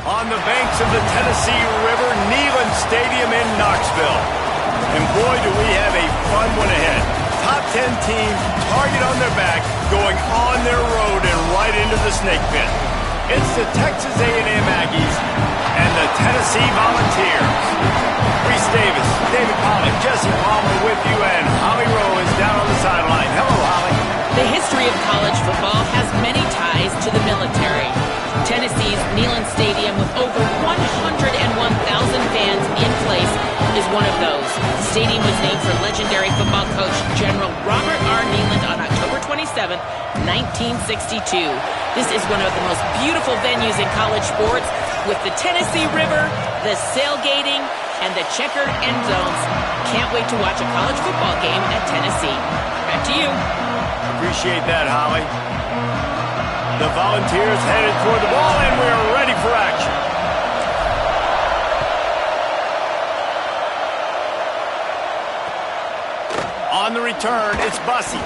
on the banks of the Tennessee River, Neyland Stadium in Knoxville. And boy, do we have a fun one ahead. Top 10 team, target on their back, going on their road and right into the snake pit. It's the Texas A&M Aggies and the Tennessee Volunteers. Reese Davis, David Pollack, Jesse Palmer with you, and Holly Rowe is down on the sideline. Hello, Holly. The history of college football has many ties to the military. Tennessee's Neyland Stadium, with over 101,000 fans in place, is one of those. The stadium was named for legendary football coach General Robert R. Neyland on October 27, 1962. This is one of the most beautiful venues in college sports, with the Tennessee River, the sailgating, and the checkered end zones. Can't wait to watch a college football game at Tennessee. Back to you. Appreciate that, Holly. The Volunteers headed toward the ball, and we're ready for action. On the return, it's Bussey.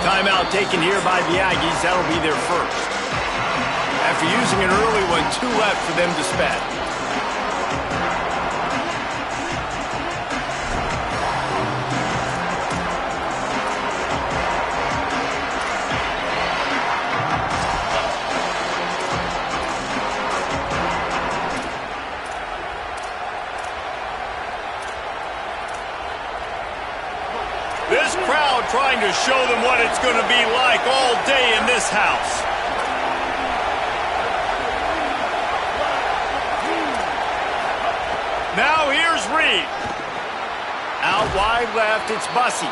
Timeout taken here by the Aggies. That'll be their first. After using an early one, 2 left for them to spend. This crowd trying to show them what it's going to be like all day in this house. Now here's Reed. Out wide left, it's Bussey.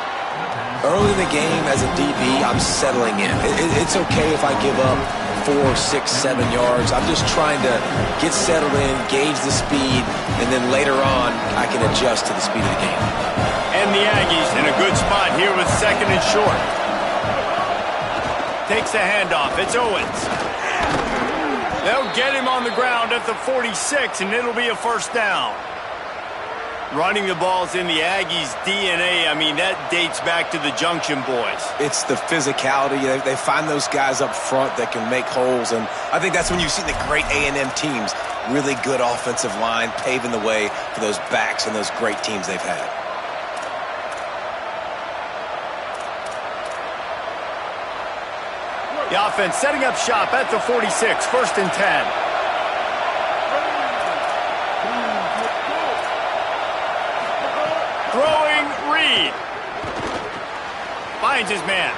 Early in the game as a DB, I'm settling in. It's okay if I give up 4, 6, 7 yards. I'm just trying to get settled in, gauge the speed, and then later on, I can adjust to the speed of the game. And the Aggies in a good spot here with 2nd and short. Takes the handoff. It's Owens. They'll get him on the ground at the 46, and it'll be a first down. Running the ball's in the Aggies' DNA. I mean, that dates back to the Junction Boys. It's the physicality. They find those guys up front that can make holes, and I think that's when you've seen the great A&M teams. Really good offensive line, paving the way for those backs and those great teams they've had. The offense setting up shop at the 46, 1st and 10. Throwing Reed. Finds his man.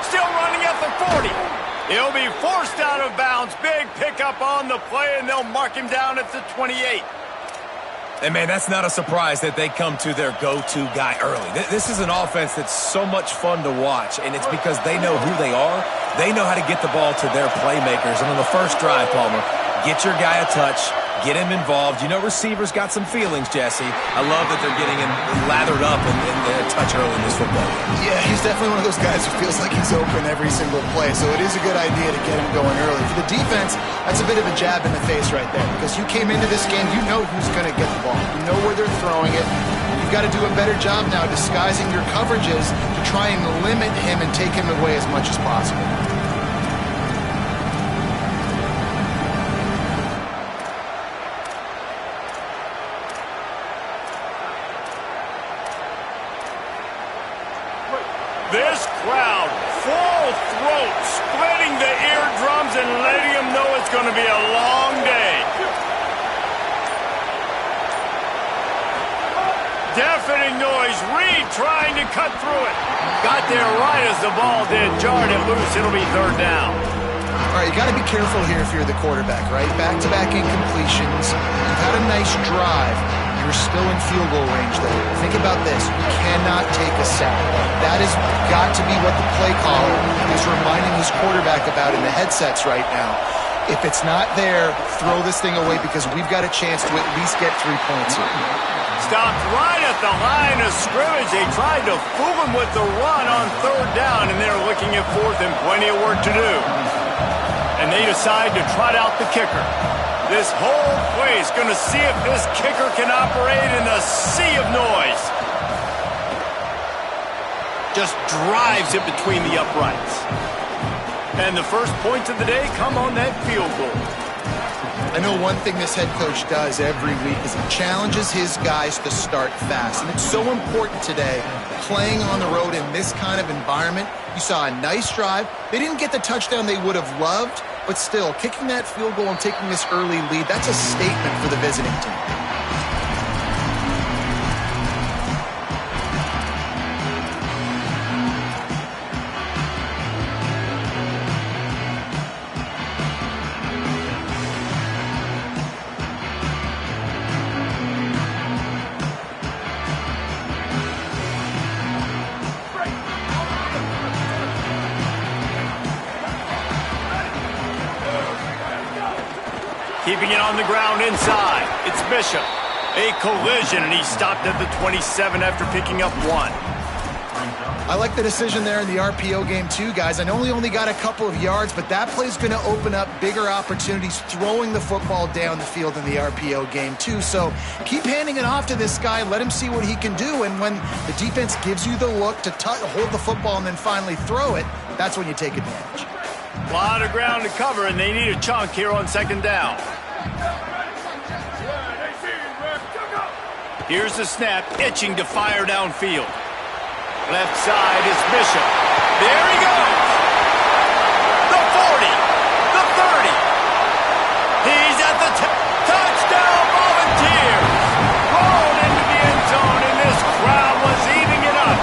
Still running at the 40. He'll be forced out of bounds. Big pickup on the play, and they'll mark him down at the 28. And, man, that's not a surprise that they come to their go-to guy early. This is an offense that's so much fun to watch, and it's because they know who they are. They know how to get the ball to their playmakers. And on the first drive, Palmer, get your guy a touch, get him involved. You know receivers got some feelings, Jesse. I love that they're getting him lathered up and a touch early in this football game. Yeah, he's definitely one of those guys who feels like he's open every single play, so it is a good idea to get him going early. For the defense, that's a bit of a jab in the face right there, because you came into this game, you know who's going to get the ball. You know where they're throwing it. You've got to do a better job now disguising your coverages to try and limit him and take him away as much as possible. This crowd, full throat, splitting the eardrums and letting them know it's going to be a long day. deafening noise. Reed trying to cut through it. Got there right as the ball did. Jarred it loose. It'll be third down. All right, you got to be careful here if you're the quarterback, right? Back-to-back incompletions. You've had a nice drive. You're still in field goal range, though. Think about this. You cannot take a sack. That has got to be what the play caller is reminding his quarterback about in the headsets right now. If it's not there, throw this thing away because we've got a chance to at least get 3 points here. Stopped right at the line of scrimmage. They tried to fool him with the run on third down, and they're looking at fourth and plenty of work to do. And they decide to trot out the kicker. This whole play is going to see if this kicker can operate in a sea of noise. Just drives it between the uprights. And the first points of the day come on that field goal. I know one thing this head coach does every week is he challenges his guys to start fast. And it's so important today, playing on the road in this kind of environment. You saw a nice drive. They didn't get the touchdown they would have loved, but still, kicking that field goal and taking this early lead, that's a statement for the visiting team. Keeping it on the ground inside. It's Bishop. A collision, and he stopped at the 27 after picking up 1. I like the decision there in the RPO game too, guys. I know he only got a couple of yards, but that play's going to open up bigger opportunities throwing the football down the field in the RPO game too. So keep handing it off to this guy. Let him see what he can do. And when the defense gives you the look to hold the football and then finally throw it, that's when you take advantage. A lot of ground to cover, and they need a chunk here on second down. Here's the snap, itching to fire downfield. Left side is Bishop. There he goes. The 40, the 30. He's at the touchdown. Volunteers. Rolled into the end zone, and this crowd was eating it up.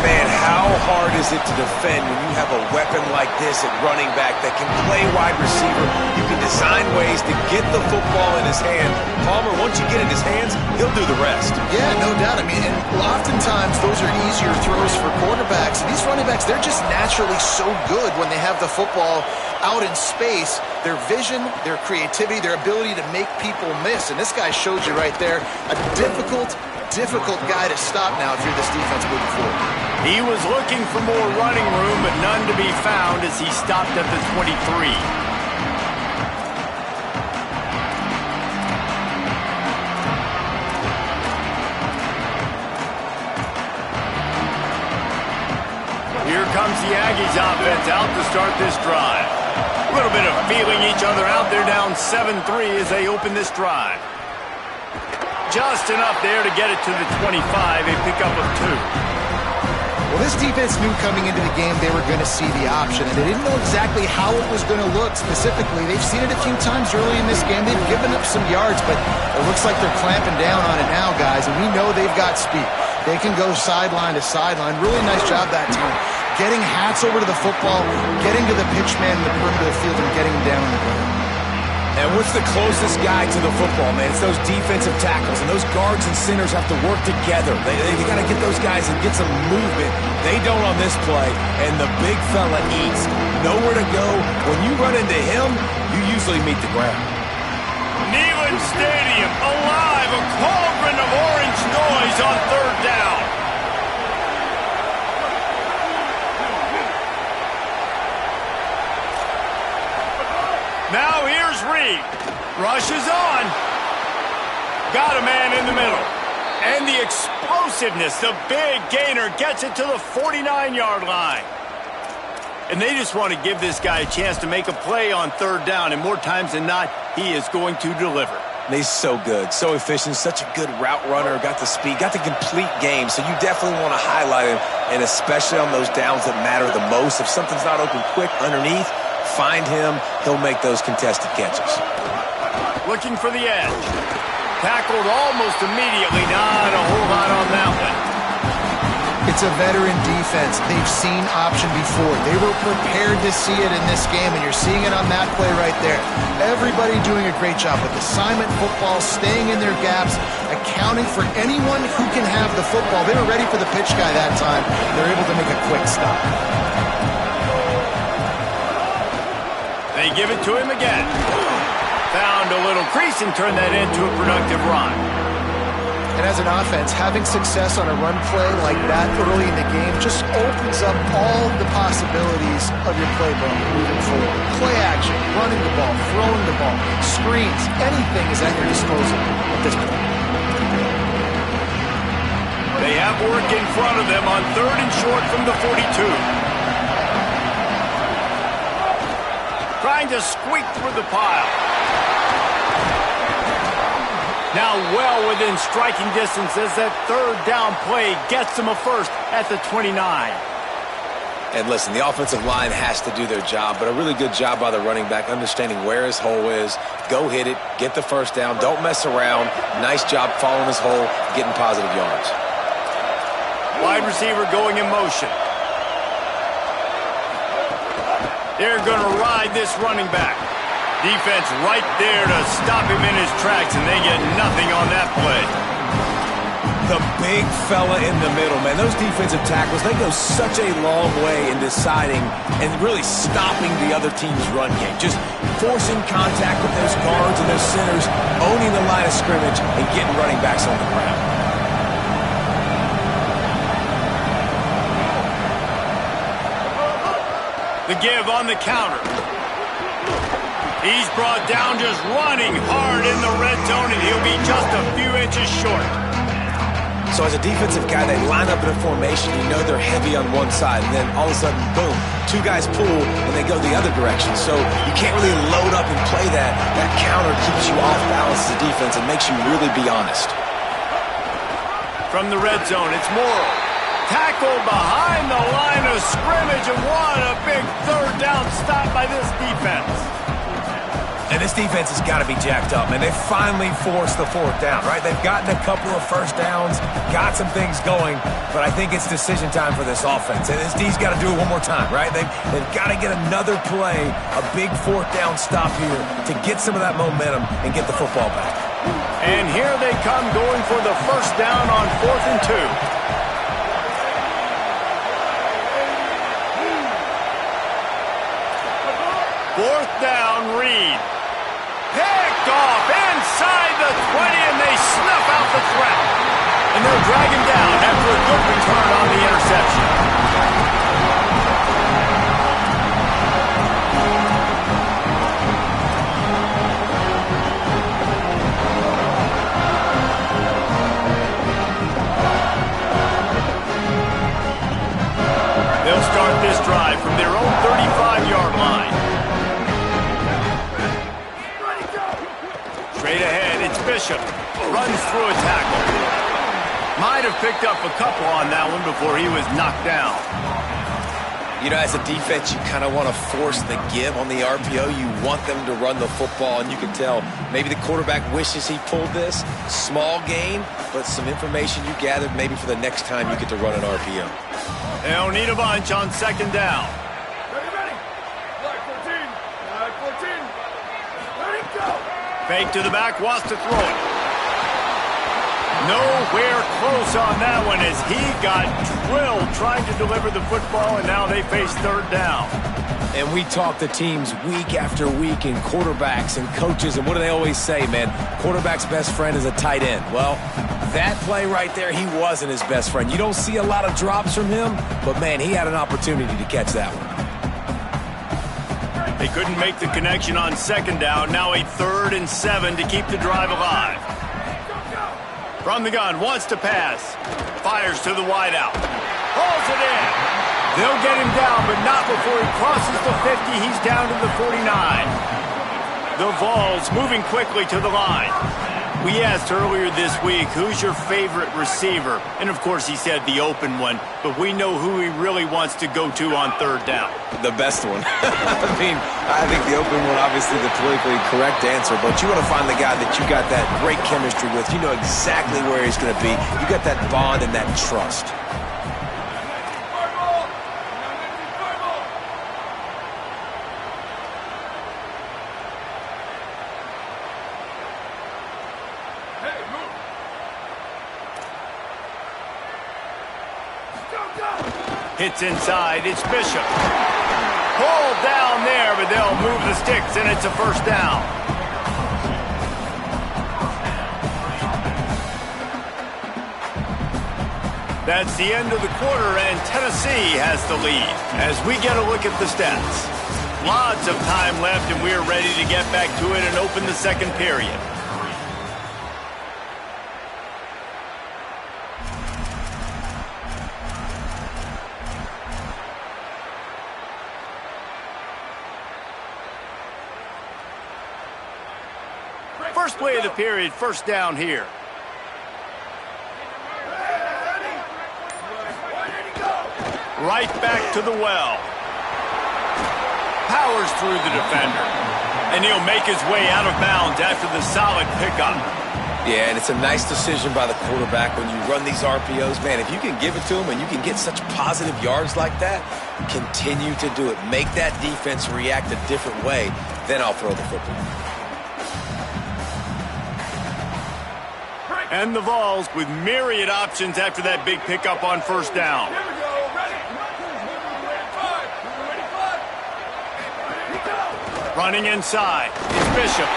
Man, how hard is it to defend when you have a weapon like this at running back that can play wide receiver? You can design ways to get the football in his hand. Palmer, once you get it in his hands, he'll do the rest. Yeah, no doubt. I mean, and oftentimes those are easier throws for quarterbacks. These running backs, they're just naturally so good when they have the football out in space. Their vision, their creativity, their ability to make people miss. And this guy showed you right there a difficult guy to stop now if you're this defense moving forward. He was looking for more running room, but none to be found as he stopped at the 23. Here comes the Aggies offense out to start this drive. A little bit of feeling each other out. They're down 7-3 as they open this drive. Just enough there to get it to the 25, a pickup of 2. Well, this defense knew coming into the game they were going to see the option, and they didn't know exactly how it was going to look specifically. They've seen it a few times early in this game. They've given up some yards, but it looks like they're clamping down on it now, guys, and we know they've got speed. They can go sideline to sideline. Really nice job that time. Getting hats over to the football, getting to the pitch man in the perimeter of the field, and getting him down on the ground. And what's the closest guy to the football, man? It's those defensive tackles, and those guards and centers have to work together. They got to get those guys and get some movement. They don't on this play, and the big fella eats. Nowhere to go. When you run into him, you usually meet the ground. Neyland Stadium alive, a cauldron of orange noise on third down. Now here's Reed. Rushes on. Got a man in the middle. And the explosiveness, the big gainer gets it to the 49-yard line. And they just want to give this guy a chance to make a play on third down. And more times than not, he is going to deliver. He's so good, so efficient, such a good route runner, got the speed, got the complete game. So you definitely want to highlight him, and especially on those downs that matter the most. If something's not open quick underneath, find him. He'll make those contested catches. Looking for the edge. Tackled almost immediately. Not a whole lot on that one. It's a veteran defense. They've seen option before. They were prepared to see it in this game, and you're seeing it on that play right there. Everybody doing a great job with assignment football, staying in their gaps, accounting for anyone who can have the football. They were ready for the pitch guy that time. They're able to make a quick stop. They give it to him again. Found a little crease and turned that into a productive run. And as an offense, having success on a run play like that early in the game just opens up all the possibilities of your playbook moving forward. Play action, running the ball, throwing the ball, screens, anything is at your disposal at this point. They have work in front of them on 3rd and short from the 42. Trying to squeak through the pile. Now well within striking distance as that 3rd down play gets them a first at the 29. And listen, the offensive line has to do their job, but a really good job by the running back understanding where his hole is. Go hit it, get the first down, don't mess around. Nice job following his hole, getting positive yards. Wide receiver going in motion. They're going to ride this running back. Defense right there to stop him in his tracks, and they get nothing on that play. The big fella in the middle, man. Those defensive tackles, they go such a long way in deciding and really stopping the other team's run game. Just forcing contact with those guards and those centers, owning the line of scrimmage, and getting running backs on the ground. The give on the counter. He's brought down just running hard in the red zone, and he'll be just a few inches short. So as a defensive guy, they line up in a formation. You know they're heavy on one side, and then all of a sudden, boom, 2 guys pull, and they go the other direction. So you can't really load up and play that. That counter keeps you off balance as a defense and makes you really be honest. From the red zone, it's Morrow. Tackled behind the line of scrimmage, and what a big 3rd down stop by this defense. And this defense has got to be jacked up, man. They finally forced the 4th down, right? They've gotten a couple of first downs, got some things going, but I think it's decision time for this offense. And this D's got to do it one more time, right? They've got to get another play, a big 4th down stop here to get some of that momentum and get the football back. And here they come going for the first down on 4th and 2. 4th down, Reed. Picked off inside the 20, and they snuff out the threat. And they'll drag him down after a good return on the interception. They'll start this drive from their own 35-yard line. Straight ahead, it's Bishop. Runs through a tackle. Might have picked up a couple on that one before he was knocked down. You know, as a defense, you kind of want to force the give on the RPO. You want them to run the football, and you can tell maybe the quarterback wishes he pulled this. Small gain, but some information you gathered maybe for the next time you get to run an RPO. They don't need a bunch on 2nd down. Fake to the back, wants to throw it. Nowhere close on that one as he got drilled trying to deliver the football, and now they face 3rd down. And we talk to teams week after week and quarterbacks and coaches, and what do they always say, man? Quarterback's best friend is a tight end. Well, that play right there, he wasn't his best friend. You don't see a lot of drops from him, but, man, he had an opportunity to catch that one. They couldn't make the connection on 2nd down. Now a 3rd and 7 to keep the drive alive. From the gun, wants to pass. Fires to the wideout. Hauls it in. They'll get him down, but not before he crosses the 50. He's down to the 49. The Vols moving quickly to the line. We asked earlier this week, who's your favorite receiver? And, of course, he said the open one. But we know who he really wants to go to on third down. The best one. I think the open one, obviously the politically correct answer, but you want to find the guy that you got that great chemistry with. You know exactly where he's going to be. You got that bond and that trust. Hits inside, it's Bishop. Pulled down there, but they'll move the sticks, and it's a first down. That's the end of the quarter, and Tennessee has the lead. As we get a look at the stats. Lots of time left, and we're ready to get back to it and open the second period. First play of the period, first down here. Right back to the well. Powers through the defender. And he'll make his way out of bounds after the solid pickup. Yeah, and it's a nice decision by the quarterback when you run these RPOs. Man, if you can give it to him and you can get such positive yards like that, continue to do it. Make that defense react a different way, then I'll throw the football. And the Vols with myriad options after that big pickup on first down. Running inside, it's Bishop.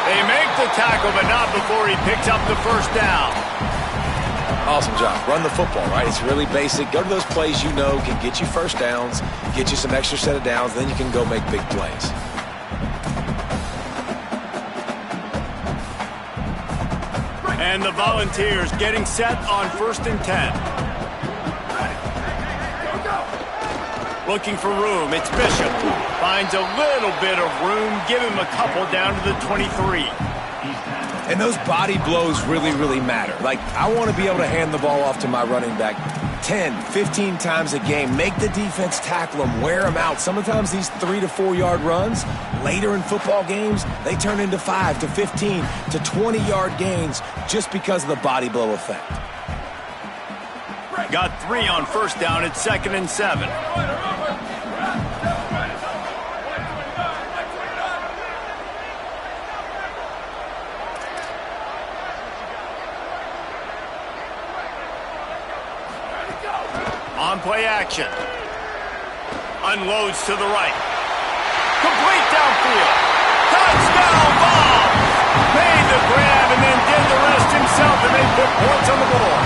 They make the tackle, but not before he picks up the first down. Awesome job. Run the football, right? It's really basic. Go to those plays you know can get you first downs, get you some extra set of downs, then you can go make big plays. And the Volunteers getting set on 1st and 10. Looking for room, it's Bishop. Finds a little bit of room, give him a couple down to the 23. And those body blows really, really matter. Like, I want to be able to hand the ball off to my running back 10, 15 times a game. Make the defense tackle them, wear them out. Sometimes these 3 to 4 yard runs, later in football games, they turn into 5 to 15 to 20 yard gains just because of the body blow effect. Got 3 on first down at 2nd and 7. On play action. Unloads to the right. Complete downfield. Touchdown ball. Made the grab and then did the rest himself, and they put points on the board.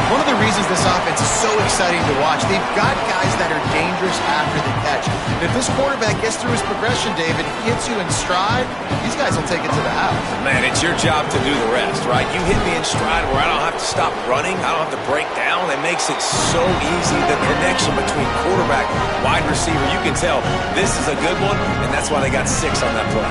One of the reasons this offense is so exciting to watch, they've got guys that are dangerous after the catch. And if this quarterback gets through his progression, David, hits you in stride, these guys will take it to the house. Man, it's your job to do the rest, right? You hit me in stride where I don't have to stop running, I don't have to break down. It makes it so easy. The connection between quarterback, wide receiver, you can tell this is a good one, and that's why they got 6 on that play.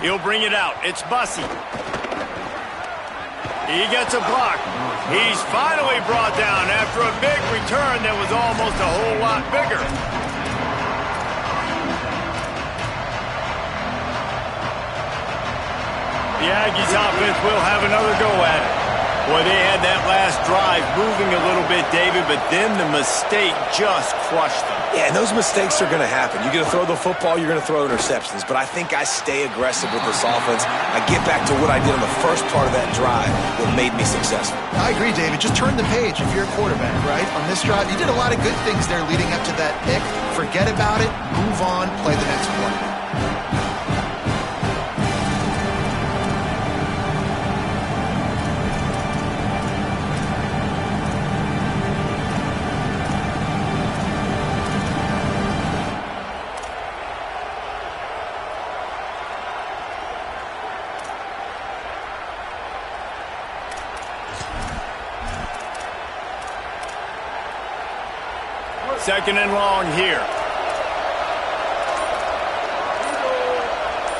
He'll bring it out. It's Bussey. He gets a block. He's finally brought down after a big return that was almost a whole lot bigger. The Aggies offense will have another go at it. Boy, they had that last drive moving a little bit, David, but then the mistake just crushed them. Yeah, and those mistakes are going to happen. You're going to throw the football, you're going to throw interceptions. But I think I stay aggressive with this offense. I get back to what I did on the first part of that drive that made me successful. I agree, David. Just turn the page if you're a quarterback, right? On this drive, you did a lot of good things there leading up to that pick. Forget about it, move on, play the next play. Second and long here.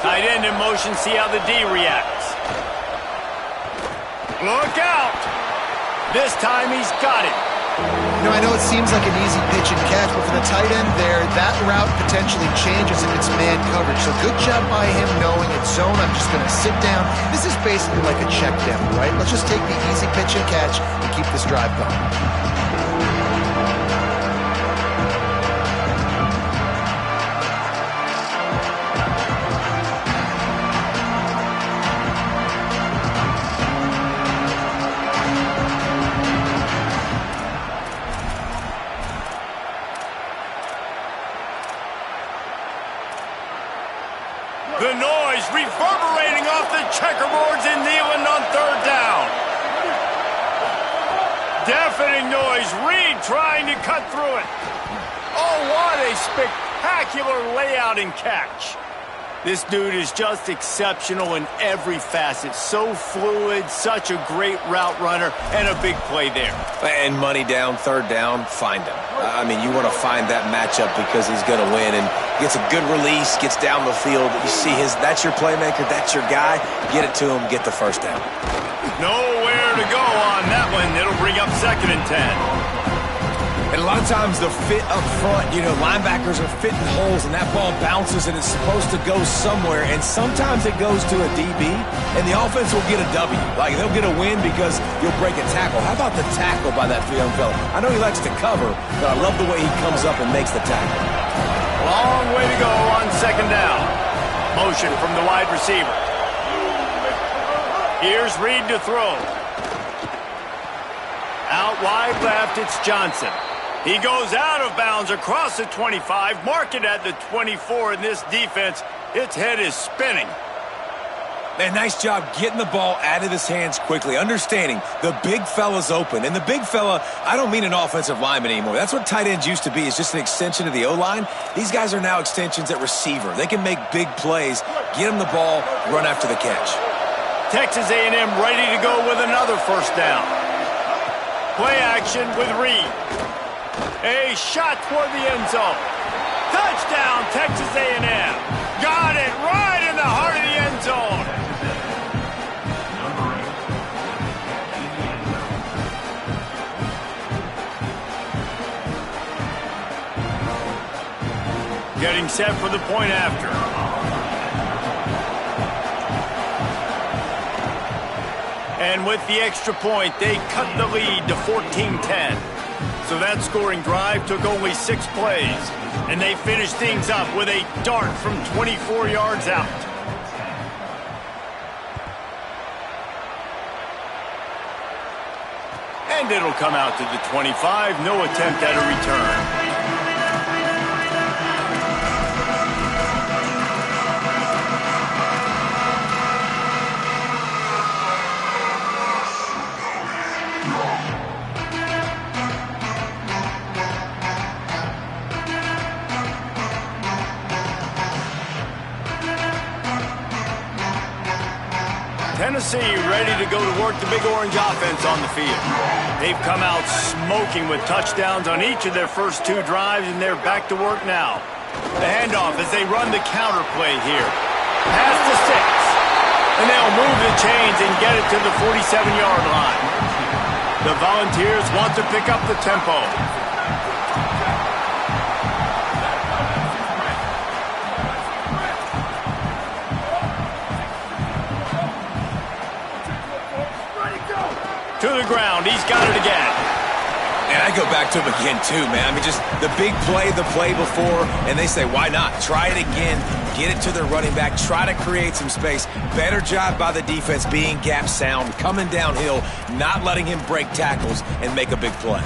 Tight end in motion, see how the D reacts. Look out! This time he's got it. You know, I know it seems like an easy pitch and catch, but for the tight end there, that route potentially changes if it's man coverage. So good job by him knowing it's zone. I'm just going to sit down. This is basically like a check down, right? Let's just take the easy pitch and catch and keep this drive going. The noise reverberating off the checkerboards in Neyland on third down. Deafening noise. Reed trying to cut through it. Oh, what a spectacular layout and catch. This dude is just exceptional in every facet. So fluid, such a great route runner, and a big play there. And money down, third down, find him. I mean, you want to find that matchup because he's going to win, and gets a good release, gets down the field. You see that's your playmaker, that's your guy. Get it to him, get the first down. Nowhere to go on that one. It'll bring up 2nd and 10. And a lot of times the fit up front, linebackers are fitting holes and that ball bounces and it's supposed to go somewhere. And sometimes it goes to a DB and the offense will get a W. Like they'll get a win because you'll break a tackle. How about the tackle by that young fella? I know he likes to cover, but I love the way he comes up and makes the tackle. Long way to go on 2nd down. Motion from the wide receiver. Here's Reed to throw. Out wide left, it's Johnson. He goes out of bounds across the 25, mark it at the 24, and this defense, its head is spinning. Man, nice job getting the ball out of his hands quickly, understanding the big fella's open. And the big fella, I don't mean an offensive lineman anymore. That's what tight ends used to be, is just an extension of the O-line. These guys are now extensions at receiver. They can make big plays, get him the ball, run after the catch. Texas A&M ready to go with another first down. Play action with Reed. A shot toward the end zone. Touchdown, Texas A&M. Got it right in the heart of the end zone. Getting set for the point after. And with the extra point, they cut the lead to 14-10. So that scoring drive took only 6 plays. And they finished things up with a dart from 24 yards out. And it'll come out to the 25. No attempt at a return. Tennessee ready to go to work the Big Orange offense on the field. They've come out smoking with touchdowns on each of their first 2 drives, and they're back to work now. The handoff as they run the counter play here. Pass to 6. And they'll move the chains and get it to the 47-yard line. The Volunteers want to pick up the tempo. To the ground. He's got it again. And I go back to him again, too, man. I mean, just the big play, the play before, and they say, why not? Try it again. Get it to their running back. Try to create some space. Better job by the defense being gap sound, coming downhill, not letting him break tackles and make a big play.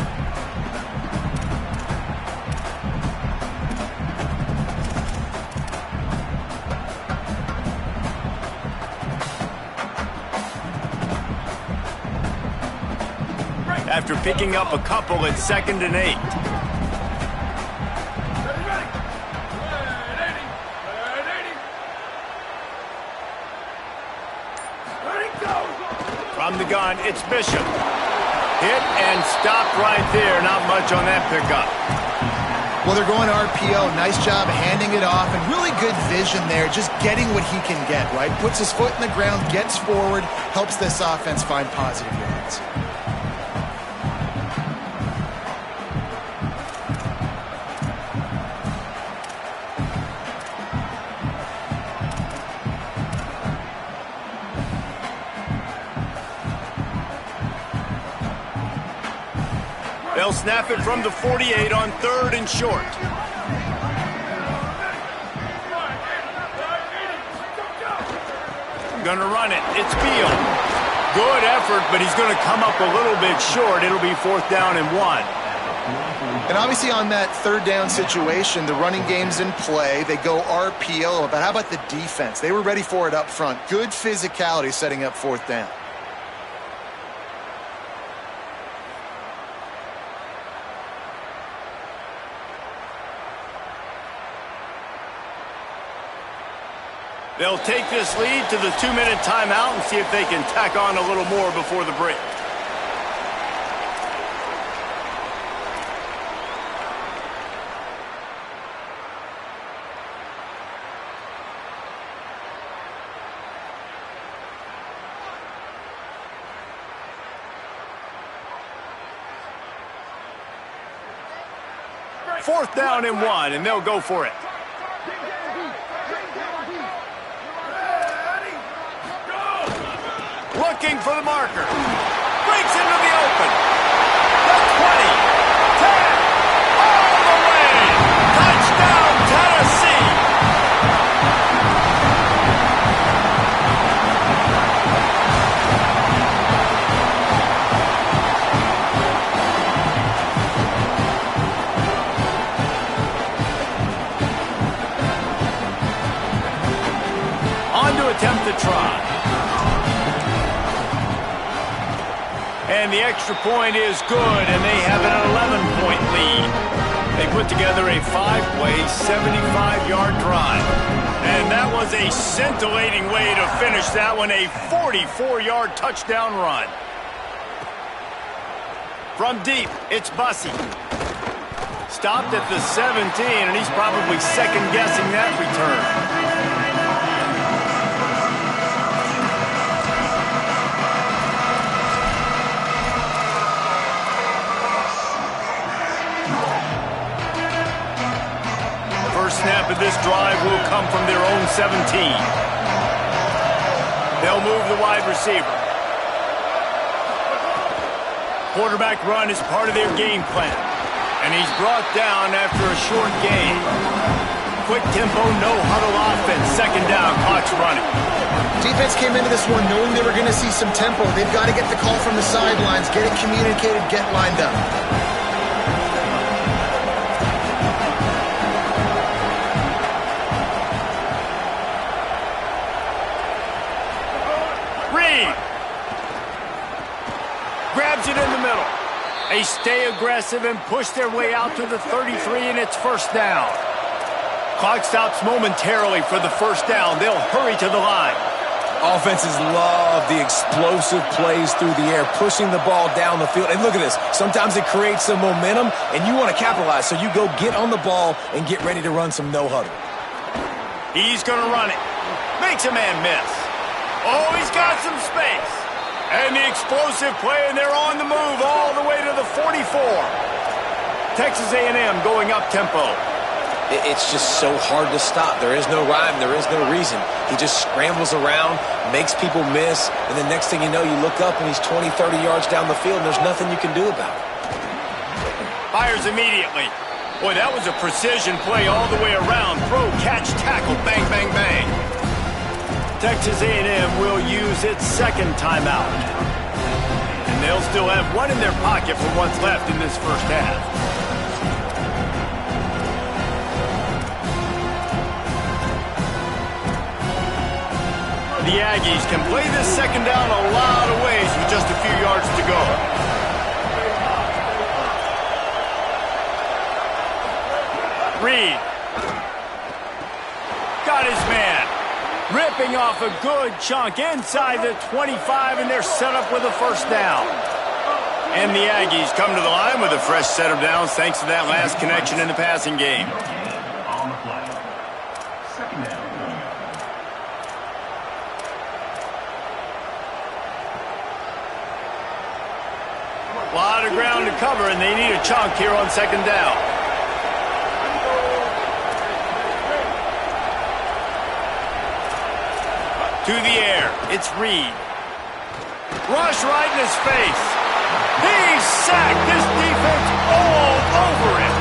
After picking up a couple at 2nd and 8. From the gun, it's Bishop. Hit and stopped right there. Not much on that pickup. Well, they're going to RPO. Nice job handing it off, and really good vision there, just getting what he can get, right? Puts his foot in the ground, gets forward, helps this offense find positive yards. They'll snap it from the 48 on 3rd and short. Gonna run it. It's Field. Good effort, but he's going to come up a little bit short. It'll be 4th down and 1. And obviously on that 3rd down situation, the running game's in play. They go RPO, but how about the defense? They were ready for it up front. Good physicality setting up 4th down. They'll take this lead to the 2-minute timeout and see if they can tack on a little more before the break. Fourth down and 1, and they'll go for it. Looking for the marker. Breaks into the open. The 20. 10. All the way. Touchdown, Tennessee. On to attempt the try. And the extra point is good, and they have an 11-point lead. They put together a 5-play, 75-yard drive. And that was a scintillating way to finish that one, a 44-yard touchdown run. From deep, it's Bussey. Stopped at the 17, and he's probably second-guessing that return. Snap of this drive will come from their own 17. They'll move the wide receiver. Quarterback run is part of their game plan. And he's brought down after a short gain. Quick tempo, no huddle offense. 2nd down, clock's running. Defense came into this one knowing they were going to see some tempo. They've got to get the call from the sidelines, get it communicated, get lined up. Grabs it in the middle. They stay aggressive and push their way out to the 33, and it's 1st down. Clock stops momentarily for the 1st down. They'll hurry to the line. Offenses love the explosive plays through the air, pushing the ball down the field. And look at this. Sometimes it creates some momentum, and you want to capitalize. So you go get on the ball and get ready to run some no-huddle. He's going to run it. Makes a man miss. Oh, he's got some space. And the explosive play, and they're on the move all the way to the 44. Texas A&M going up-tempo. It's just so hard to stop. There is no rhyme. There is no reason. He just scrambles around, makes people miss, and the next thing you know, you look up, and he's 20, 30 yards down the field, and there's nothing you can do about it. Fires immediately. Boy, that was a precision play all the way around. Throw, catch, tackle, bang, bang, bang. Texas A&M will use its 2nd timeout. And they'll still have one in their pocket for what's left in this 1st half. The Aggies can play this 2nd down a lot of ways with just a few yards to go. Reed. Got his man. Ripping off a good chunk inside the 25, and they're set up with a 1st down. And the Aggies come to the line with a fresh set of downs thanks to that last connection in the passing game. On the play. Second down. A lot of ground to cover, and they need a chunk here on second down. To the air, it's Reed. Rush right in his face. He's sacked. This defense all over him.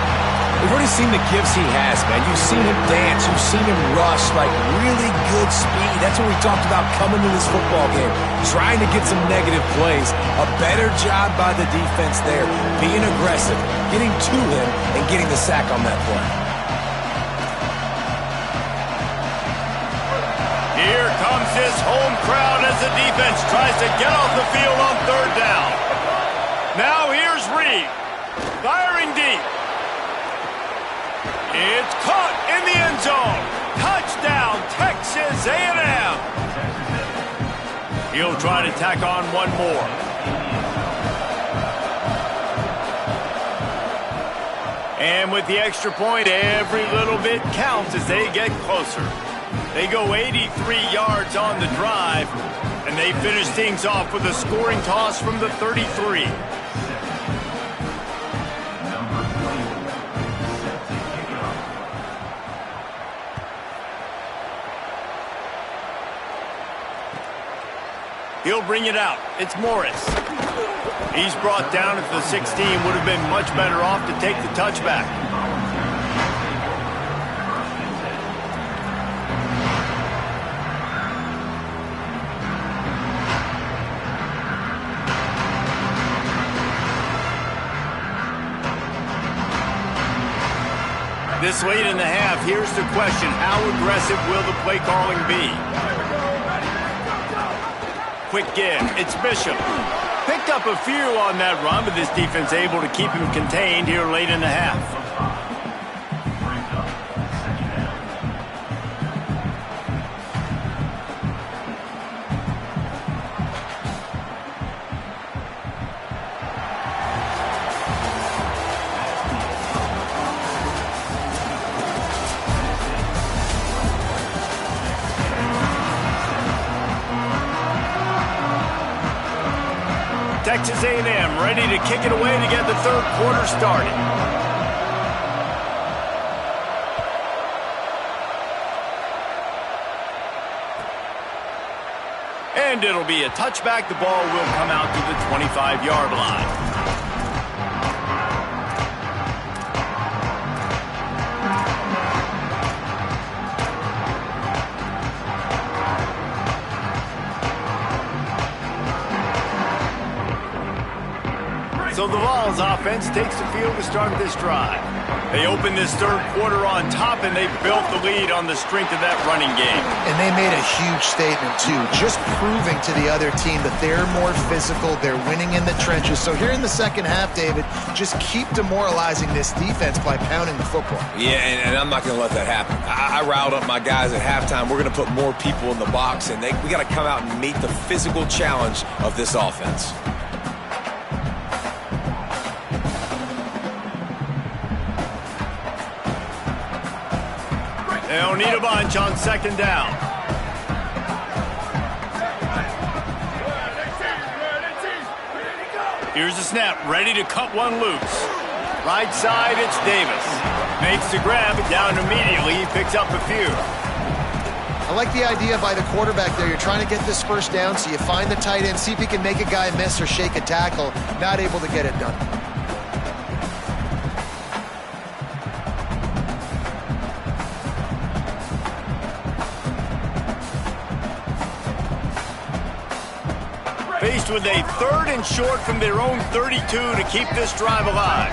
We've already seen the gifts he has, man. You've seen him dance. You've seen him rush, like really good speed. That's what we talked about coming to this football game, trying to get some negative plays. A better job by the defense there, being aggressive, getting to him, and getting the sack on that play. Here comes his home crowd as the defense tries to get off the field on third down. Now here's Reed, firing deep. It's caught in the end zone. Touchdown, Texas A&M. He'll try to tack on one more. And with the extra point, every little bit counts as they get closer. They go 83 yards on the drive, and they finish things off with a scoring toss from the 33. He'll bring it out. It's Morris. He's brought down at the 16. Would have been much better off to take the touchback. This late in the half, here's the question. How aggressive will the play calling be? Quick give. It's Bishop. Picked up a few on that run, but this defense able to keep him contained here late in the half. Texas A&M ready to kick it away to get the third quarter started. And it'll be a touchback. The ball will come out to the 25-yard line. So the Vols offense takes the field to start this drive. They open this third quarter on top, and they built the lead on the strength of that running game. And they made a huge statement, too, just proving to the other team that they're more physical, they're winning in the trenches. So here in the second half, David, just keep demoralizing this defense by pounding the football. Yeah, and I'm not going to let that happen. I riled up my guys at halftime. We're going to put more people in the box, and we got to come out and meet the physical challenge of this offense. They'll need a bunch on second down. Here's the snap, ready to cut one loose. Right side, it's Davis. Makes the grab, down immediately. He picks up a few. I like the idea by the quarterback there. You're trying to get this first down, so you find the tight end, see if he can make a guy miss or shake a tackle. Not able to get it done. Faced with a third and short from their own 32 to keep this drive alive.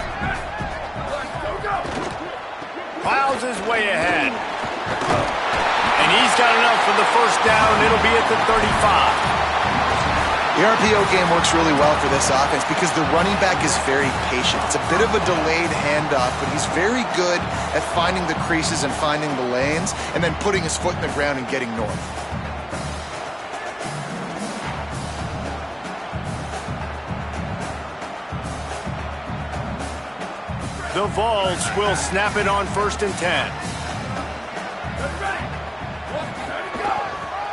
Piles his way ahead. And he's got enough for the first down. It'll be at the 35. The RPO game works really well for this offense because the running back is very patient. It's a bit of a delayed handoff, but he's very good at finding the creases and finding the lanes and then putting his foot in the ground and getting north. The Vols will snap it on 1st and 10.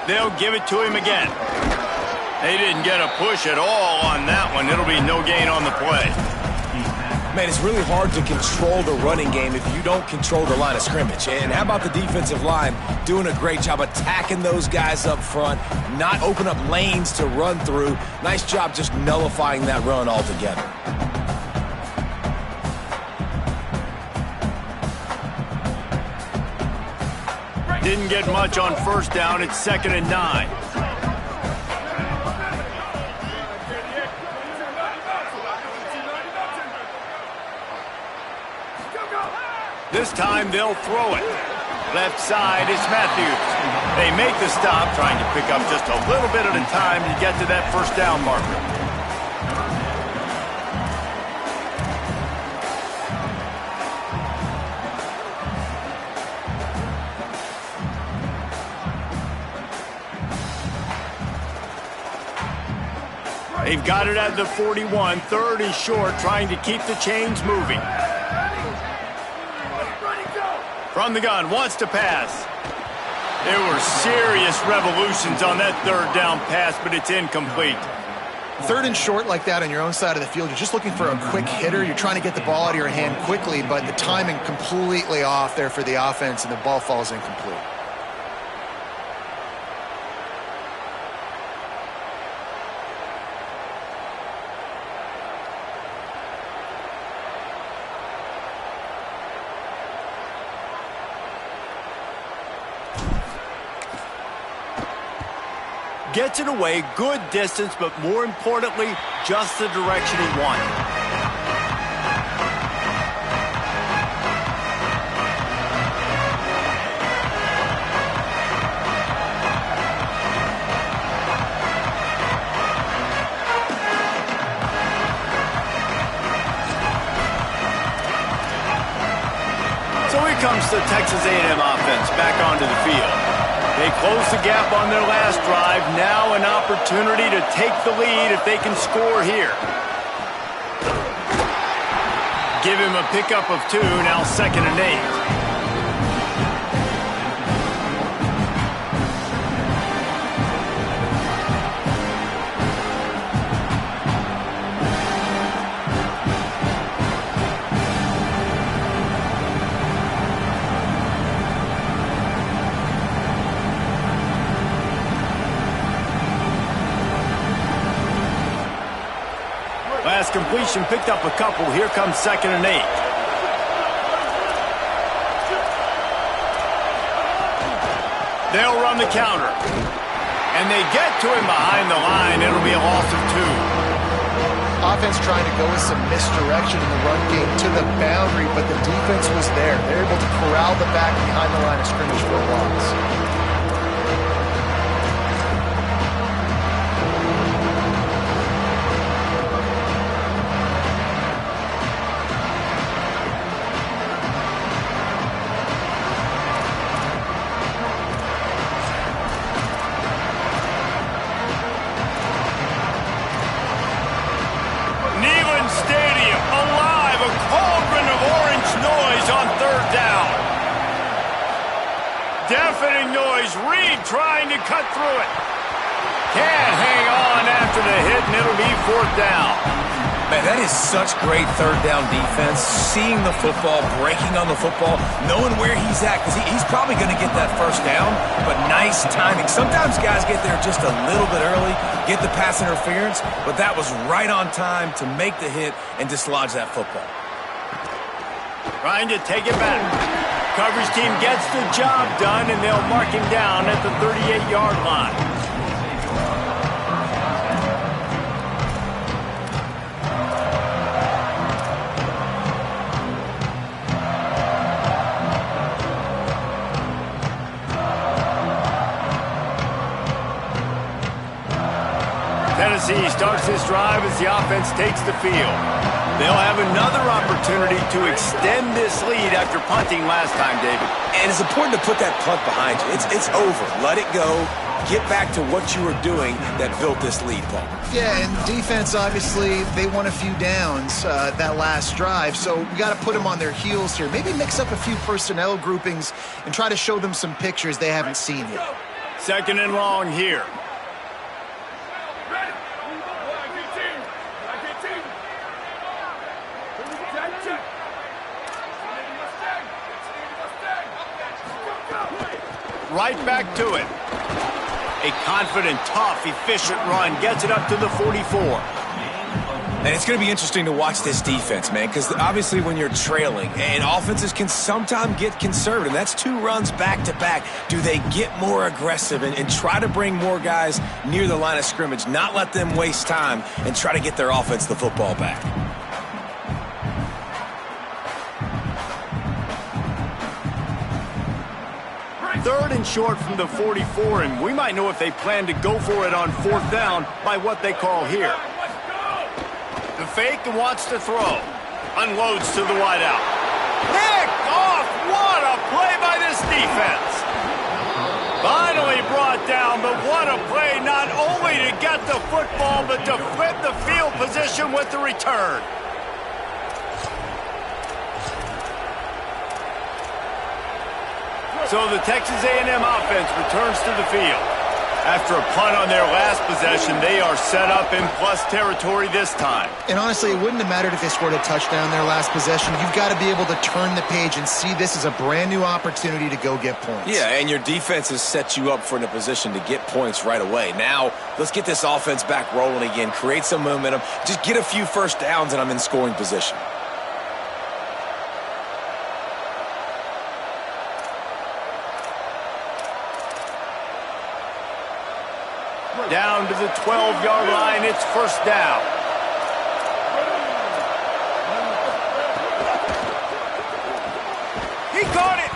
They'll give it to him again. They didn't get a push at all on that one. It'll be no gain on the play. Man, it's really hard to control the running game if you don't control the line of scrimmage. And how about the defensive line doing a great job attacking those guys up front, not open up lanes to run through. Nice job just nullifying that run altogether. Didn't get much on 1st down. It's 2nd and 9. This time they'll throw it. Left side is Matthews. They make the stop, trying to pick up just a little bit at a time to get to that 1st down marker. They've got it at the 41. 3rd is short, trying to keep the chains moving. From the gun, wants to pass. There were serious revolutions on that 3rd down pass, but it's incomplete. 3rd and short like that on your own side of the field, you're just looking for a quick hitter. You're trying to get the ball out of your hand quickly, but the timing completely off there for the offense, and the ball falls incomplete. Gets it away, good distance, but more importantly, just the direction he wanted. So here comes the Texas A&M offense back onto the field. They close the gap on their last drive. Now an opportunity to take the lead if they can score here. Give him a pickup of 2, now 2nd and 8. Last completion picked up a couple. Here comes 2nd and 8. They'll run the counter. And they get to him behind the line. It'll be a loss of 2. Offense trying to go with some misdirection in the run game to the boundary, but the defense was there. They're able to corral the back behind the line of scrimmage for a loss. Deafening noise. Reed trying to cut through it. Can't hang on after the hit, and it'll be 4th down. Man, that is such great 3rd down defense. Seeing the football, breaking on the football, knowing where he's at, because he's probably going to get that 1st down, but nice timing. Sometimes guys get there just a little bit early, get the pass interference, but that was right on time to make the hit and dislodge that football. Trying to take it back. Coverage team gets the job done, and they'll mark him down at the 38-yard line. Tennessee starts this drive as the offense takes the field. They'll have another opportunity to extend this lead after punting last time, David. And it's important to put that punt behind you. It's over. Let it go. get back to what you were doing that built this lead, Paul. Yeah, and defense, obviously, they won a few downs that last drive, so we got to put them on their heels here. Maybe mix up a few personnel groupings and try to show them some pictures they haven't seen yet. Second and long here. Right back to it. A confident, tough, efficient run gets it up to the 44. And it's going to be interesting to watch this defense, man, because obviously when you're trailing, and offenses can sometimes get conservative, and that's 2 runs back-to-back. Do they get more aggressive and try to bring more guys near the line of scrimmage, not let them waste time, and try to get their offense the football back? Third and short from the 44, and we might know if they plan to go for it on 4th down by what they call here. The fake and wants to throw. Unloads to the wideout. Picked off! What a play by this defense! Finally brought down, but what a play not only to get the football, but to flip the field position with the return. So the Texas A&M offense returns to the field. After a punt on their last possession, they are set up in plus territory this time. And honestly, it wouldn't have mattered if they scored a touchdown their last possession. You've got to be able to turn the page and see this as a brand new opportunity to go get points. Yeah, and your defense has set you up for in a position to get points right away. Now, let's get this offense back rolling again, create some momentum, just get a few first downs, and I'm in scoring position. Down to the 12-yard line, it's first down. He caught it!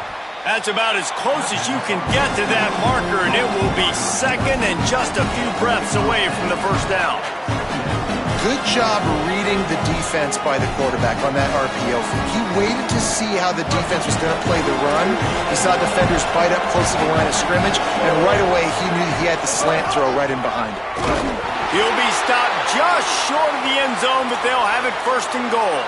That's about as close as you can get to that marker, and it will be second and just a few breaths away from the first down. Good job reading the defense by the quarterback on that RPO. He waited to see how the defense was going to play the run. He saw defenders bite up close to the line of scrimmage, and right away he knew he had the slant throw right in behind it. He'll be stopped just short of the end zone, but they'll have it first and goal.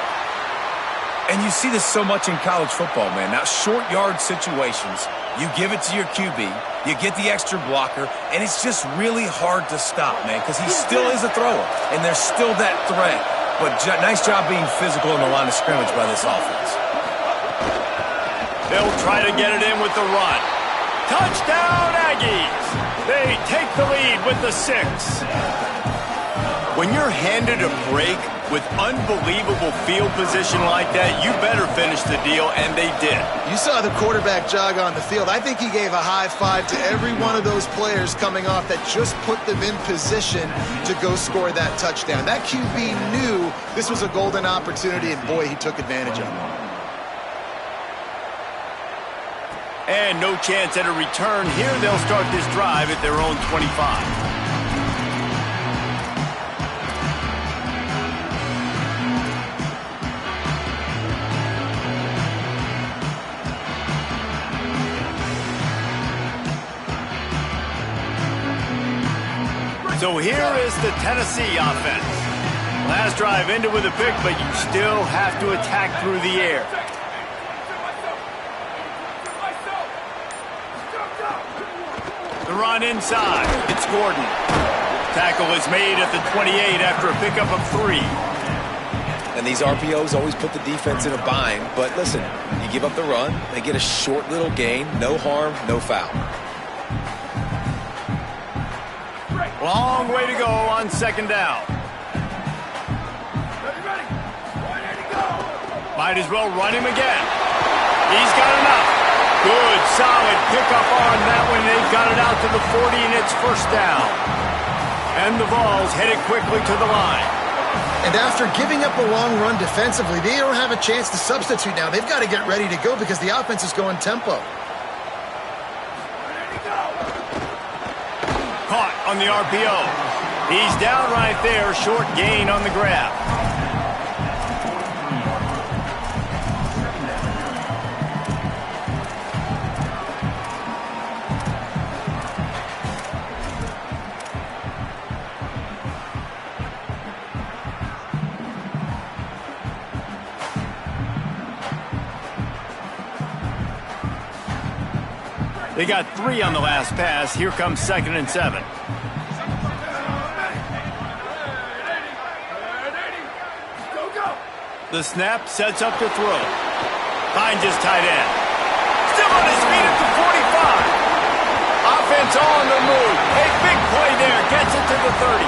And you see this so much in college football, man. Now, short yard situations, you give it to your QB, you get the extra blocker, and it's just really hard to stop, man, because he still is a thrower, and there's still that threat. But nice job being physical in the line of scrimmage by this offense. They'll try to get it in with the run. Touchdown, Aggies! They take the lead with the 6. When you're handed a break with unbelievable field position like that, you better finish the deal, and they did. You saw the quarterback jog on the field. I think he gave a high five to every one of those players coming off that just put them in position to go score that touchdown. That QB knew this was a golden opportunity, and boy, he took advantage of it. And no chance at a return here. They'll start this drive at their own 25. So here is the Tennessee offense. Last drive ended with a pick, but you still have to attack through the air. The run inside. It's Gordon. Tackle is made at the 28 after a pickup of 3. And these RPOs always put the defense in a bind. But listen, you give up the run, they get a short little gain, no harm, no foul. Long way to go on second down. Might as well run him again. He's got enough. Good, solid pickup on that one. They've got it out to the 40, and it's first down. And the Vols headed quickly to the line. And after giving up a long run defensively, they don't have a chance to substitute now. They've got to get ready to go because the offense is going tempo. Caught on the RPO. He's down right there. Short gain on the grab. They got 3 on the last pass. Here comes 2nd and 7. The snap sets up to throw. Finds his tight end. Still on his feet at the 45. Offense on the move. A big play there. Gets it to the 30.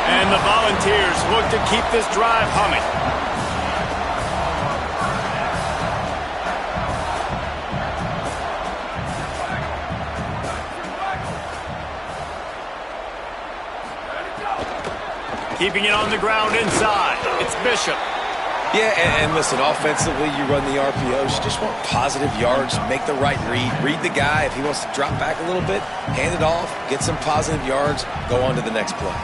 And the Volunteers look to keep this drive humming. Keeping it on the ground inside. It's Bishop. Yeah, and listen, offensively, you run the RPOs. You just want positive yards, make the right read the guy. If he wants to drop back a little bit, hand it off, get some positive yards, go on to the next play.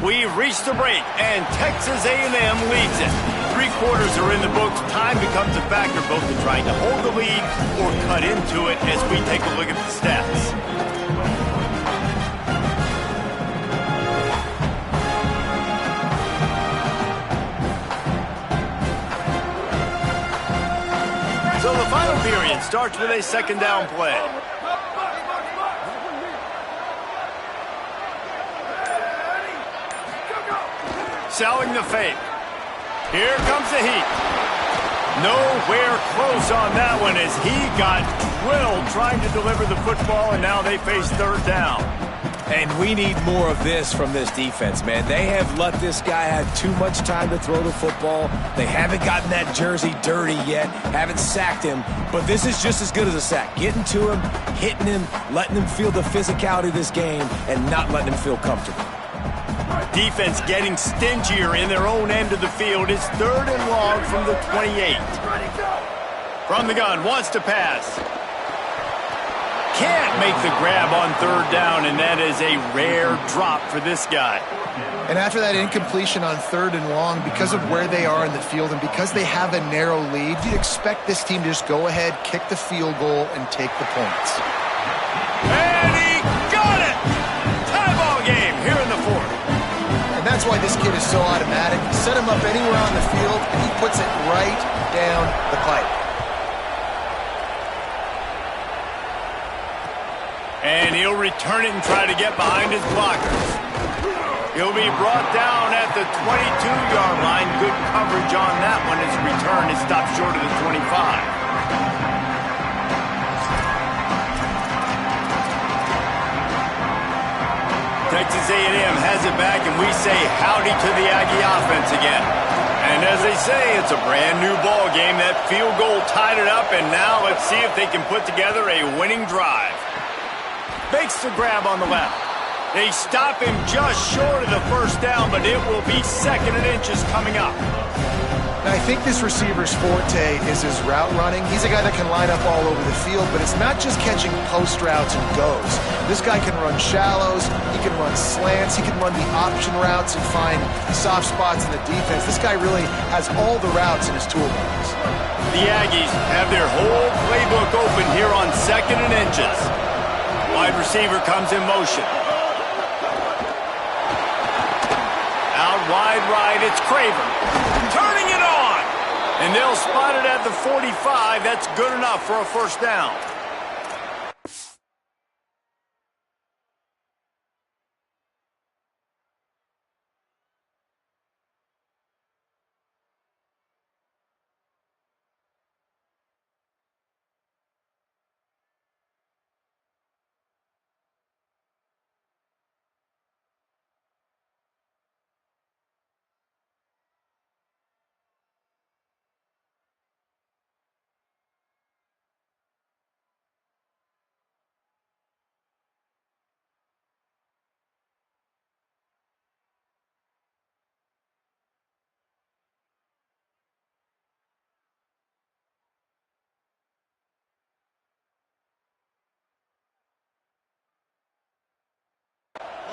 We've reached the break, and Texas A&M leads it. 3 quarters are in the books. Time becomes a factor both in trying to hold the lead or cut into it as we take a look at the stats. So the final period starts with a 2nd down play. Selling the fake. Here comes the heat. Nowhere close on that one as he got drilled trying to deliver the football, and now they face 3rd down. And we need more of this from this defense, man. They have let this guy have too much time to throw the football. They haven't gotten that jersey dirty yet, haven't sacked him, but this is just as good as a sack. Getting to him, hitting him, letting him feel the physicality of this game, and not letting him feel comfortable. Defense getting stingier in their own end of the field. It's 3rd and long from the 28. From the gun, wants to pass. Can't make the grab on 3rd down, and that is a rare drop for this guy. And after that incompletion on 3rd and long, because of where they are in the field and because they have a narrow lead, you'd expect this team to just go ahead, kick the field goal, and take the points. And he got it! Tie ball game here in the 4th. And that's why this kid is so automatic. Set him up anywhere on the field, and he puts it right down the pipe. And he'll return it and try to get behind his blockers. He'll be brought down at the 22-yard line. Good coverage on that one. His return is stopped short of the 25. Texas A&M has it back, and we say howdy to the Aggie offense again. And as they say, it's a brand new ball game. That field goal tied it up, and now let's see if they can put together a winning drive. Makes the grab on the left. They stop him just short of the 1st down, but it will be 2nd and inches coming up. Now, I think this receiver's forte is his route running. He's a guy that can line up all over the field, but it's not just catching post routes and goes. This guy can run shallows, he can run slants, he can run the option routes and find soft spots in the defense. This guy really has all the routes in his toolbox. The Aggies have their whole playbook open here on 2nd and inches. Wide receiver comes in motion. Out wide right, it's Craver. Turning it on! And they'll spot it at the 45. That's good enough for a 1st down.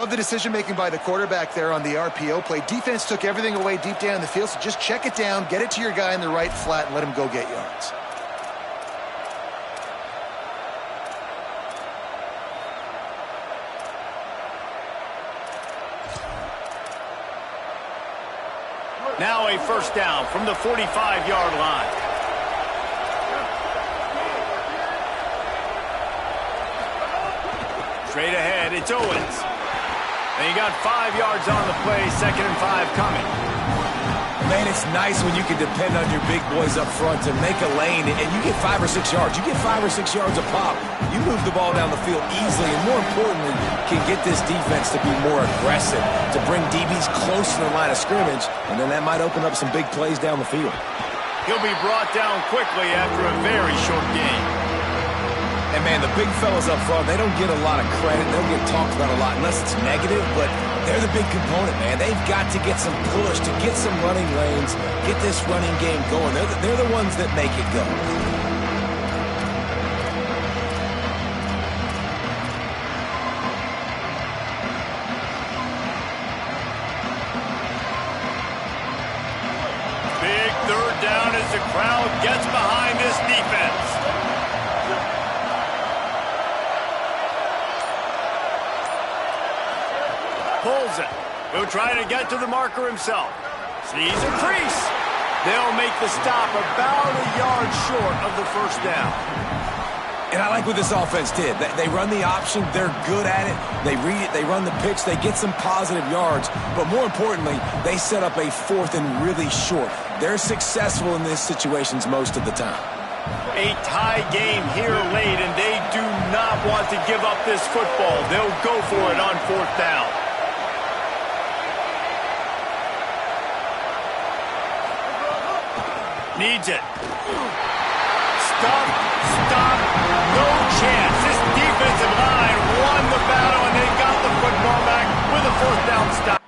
Of the decision-making by the quarterback there on the RPO play. Defense took everything away deep down the field, so just check it down, get it to your guy in the right flat, and let him go get yards. Now a first down from the 45-yard line. Straight ahead, it's Owens. And he got 5 yards on the play, 2nd and 5 coming. Man, it's nice when you can depend on your big boys up front to make a lane, and you get 5 or 6 yards. You get 5 or 6 yards a pop. You move the ball down the field easily, and more importantly, can get this defense to be more aggressive, to bring DBs close to the line of scrimmage, and then that might open up some big plays down the field. He'll be brought down quickly after a very short game. And, man, the big fellas up front, they don't get a lot of credit. They don't get talked about a lot unless it's negative, but they're the big component, man. They've got to get some push, to get some running lanes, get this running game going. They're the ones that make it go. Big 3rd down as the crowd gets behind this defense. Pulls it. He'll try to get to the marker himself. Sees a crease. They'll make the stop about a yard short of the first down. And I like what this offense did. They run the option. They're good at it. They read it. They run the pitch. They get some positive yards. But more importantly, they set up a 4th and really short. They're successful in these situations most of the time. A tie game here late, and they do not want to give up this football. They'll go for it on 4th down. Needs it. Stop. No chance. This defensive line won the battle, and they got the football back with a 4th down stop.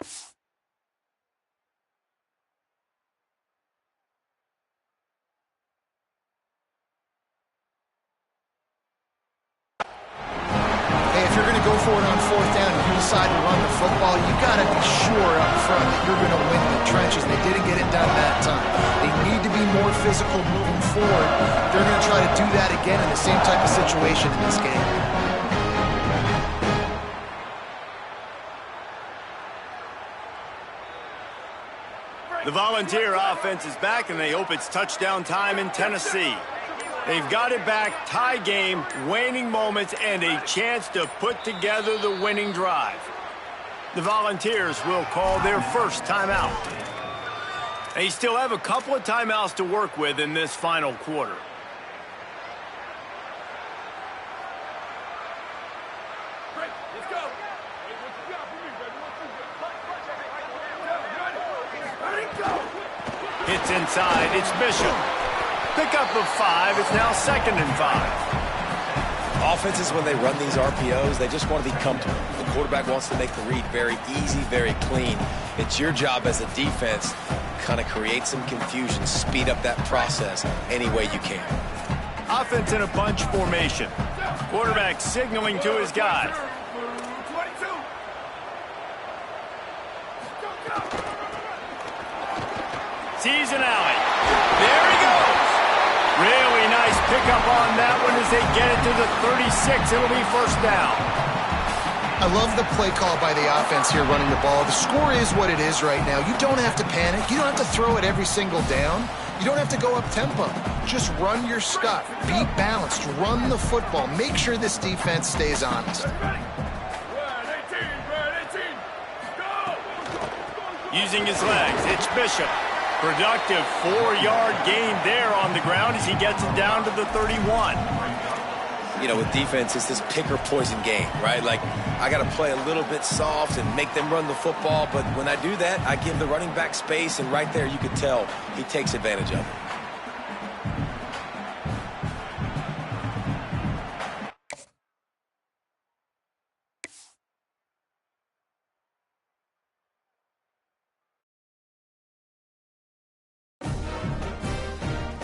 Hey, if you're going to go for it on 4th down and you decide to run the football, you got to be sure up front that you're going to win the trenches. They didn't get it done that time. They need to be more physical moving forward. They're going to try to do that again in the same type of situation in this game. The Volunteer offense is back, and they hope it's touchdown time in Tennessee. They've got it back, tie game, waning moments, and a chance to put together the winning drive. The Volunteers will call their first timeout. They still have a couple of timeouts to work with in this final quarter. Hits inside, it's Bishop. Pickup of 5, it's now 2nd and 5. Offenses, when they run these RPOs, they just want to be comfortable. The quarterback wants to make the read very easy, very clean. It's your job as a defense, kind of create some confusion, speed up that process any way you can. Offense in a bunch formation. Quarterback signaling to his guy. Sees an alley. There he goes. Really nice pickup on that one as they get it to the 36. It'll be first down. I love the play call by the offense here running the ball. The score is what it is right now. You don't have to panic. You don't have to throw it every single down. You don't have to go up tempo. Just run your stuff. Be balanced. Run the football. Make sure this defense stays honest. Using his legs, it's Bishop. Productive 4-yard gain there on the ground as he gets it down to the 31. You know, with defense, it's this pick or poison game, right? Like, I got to play a little bit soft and make them run the football, but when I do that, I give the running back space, and right there you could tell he takes advantage of it.